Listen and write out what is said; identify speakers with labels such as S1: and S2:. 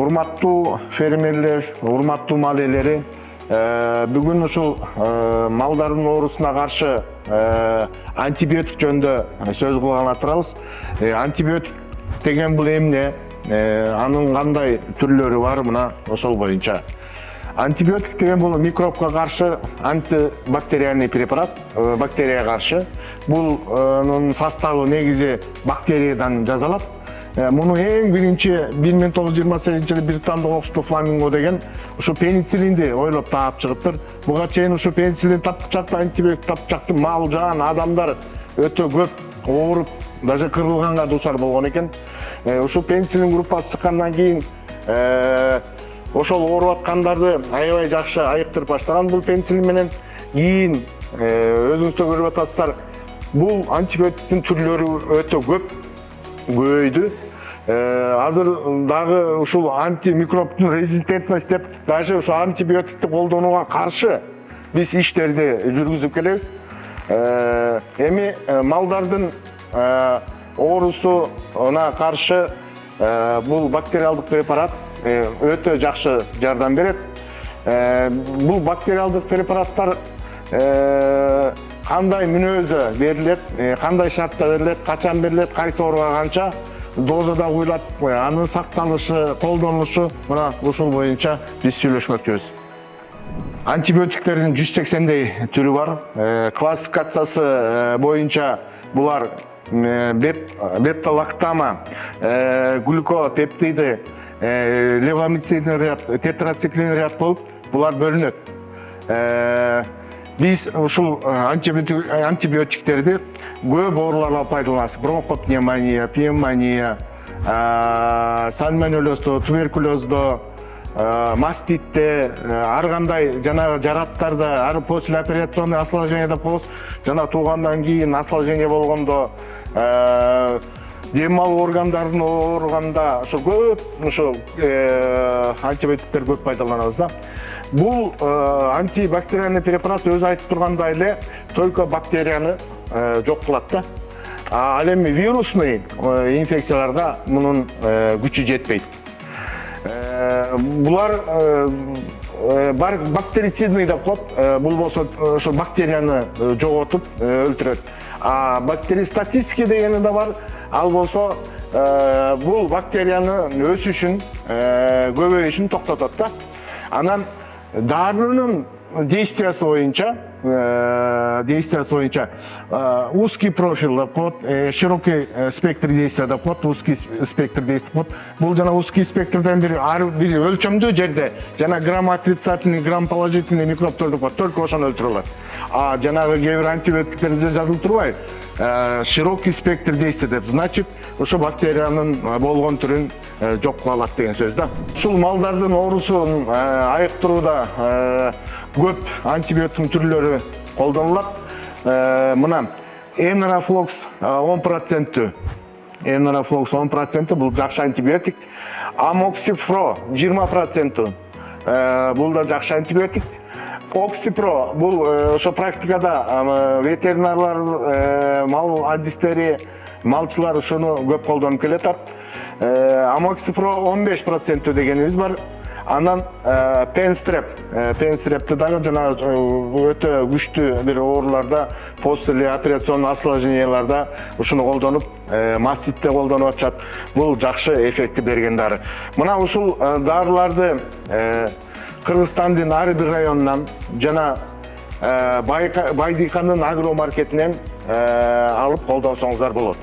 S1: Урматтуу фермерлер, урматтуу мал ээлери, бүгүн ушул малдардын оорусуна каршы антибиотик жөнүндө сөз кылгалы турабыз. Антибиотик деген бул эмне? Анын кандай түрлөрү бар? Мына ошол боюнча. Антибиотик деген бул микробко каршы антибактериальный препарат, бактерияга каршы. Бул составы негизи бактериядан жасалат. Муну эң биринчи 1928-жылы британдык окуштуу Фламинго деген ушу пенициллинди ойлоп таап чыгыптыр. Буга чейин ушу пенициллин тапчакты, антибиотик тапчакты мал жан адамдар өтө көп ооруп, даже кырылганга дуучар болгон экен. Ушу пенициллин группасы чыккандан кийин ошол ооруп аткандарды аябай жакшы айыктырып баштаган бул пенициллин менен. Кийин өзүңүз да көрүп атасыздар, бул антибиотиктин түрлөрү өтө көбөйдү. Азыр дагы ушул антимикробтун резистентность деп даже ушу антибиотикти колдонууга каршы биз иштерди жүргүзүп келебиз. Эми малдардын оорусуна каршы бул бактериалдык препарат өтө жакшы жардам берет. Бул бактериалдык препараттар кандай мүнөздө берилет, кандай шартта берилет, качан берилет, кайсы ооруга канча дозада куюлат, анын сакталышы, колдонулушу, мына ушул боюнча биз сүйлөшмөкчүбүз. Антибиотиктердин 180дей түрү бар. Классификациясы боюнча булар бета-лактама, глюкопептиди, левомицидин ряд, тетрациклин ряд болуп булар бөлүнөт. Биз ушул антибиотиктерди көп ооруларга пайдаланабыз. Бронхопневмония, пневмония, сальмонеллезду, туберкулезду, маститте, ар кандай жанагы жараттарда, ар послеоперационный осложненияда жана туугандан кийин осложнение болгондо, дем алуу органдарын ооруганда ошо көп ошо антибиотиктер көп пайдаланабыз да. Бул антибактериальный препарат өзү айтып тургандай эле только бактерияны жок кылат да. Ал эми вирусный инфекцияларга мунун күчү жетпейт. Булар бактерицидный деп коет. Бул болсо ошо бактерияны жоготуп өлтүрөт. Бактеристатический дегени да бар. Ал болсо бул бактериянын өсүшүн, көбөйүшүн токтотот да. Анан дарынын действиясы боюнча узкий профиль деп коет, широкий спектр действия деп коет, узкий спектр действия деп коет. Бул жана узкий спектрден бир өлчөмдүү жерде жана грамм отрицательный, грамм положительный микробторду коет, только ошону өлтүрө алат. Жанагы кээ бир антибиотиктерде жазылып турбайбы? Широкий спектр действия деп, значит, ошо бактериянын болгон түрүн жок кыла алат деген сөз да. Ушул малдардын оорусун айыктырууда көп антибиотиктин түрлөрү колдонулат. Мына Enroflox 10%. Enroflox 10% бул жакшы антибиотик. Amoxiflo 20%. Бул да жакшы антибиотик. Оксипро бул ошо практикада ветеринарлар, мал адистери, малчылар ушуну көп колдонуп келатат. Амоксипро 15% дегенибиз бар. Анан пенстрепти дагы жана өтө күчтүү бир ооруларда, послеоперационный осложненияларда ушуну колдонуп, маститте колдонуп атышат. Бул жакшы эффекти берген дары. Мына ушул дарыларды Кыргызстандын ар бир районунан жана Байдыканын агромаркетинен алып колдонсоңуздар болот.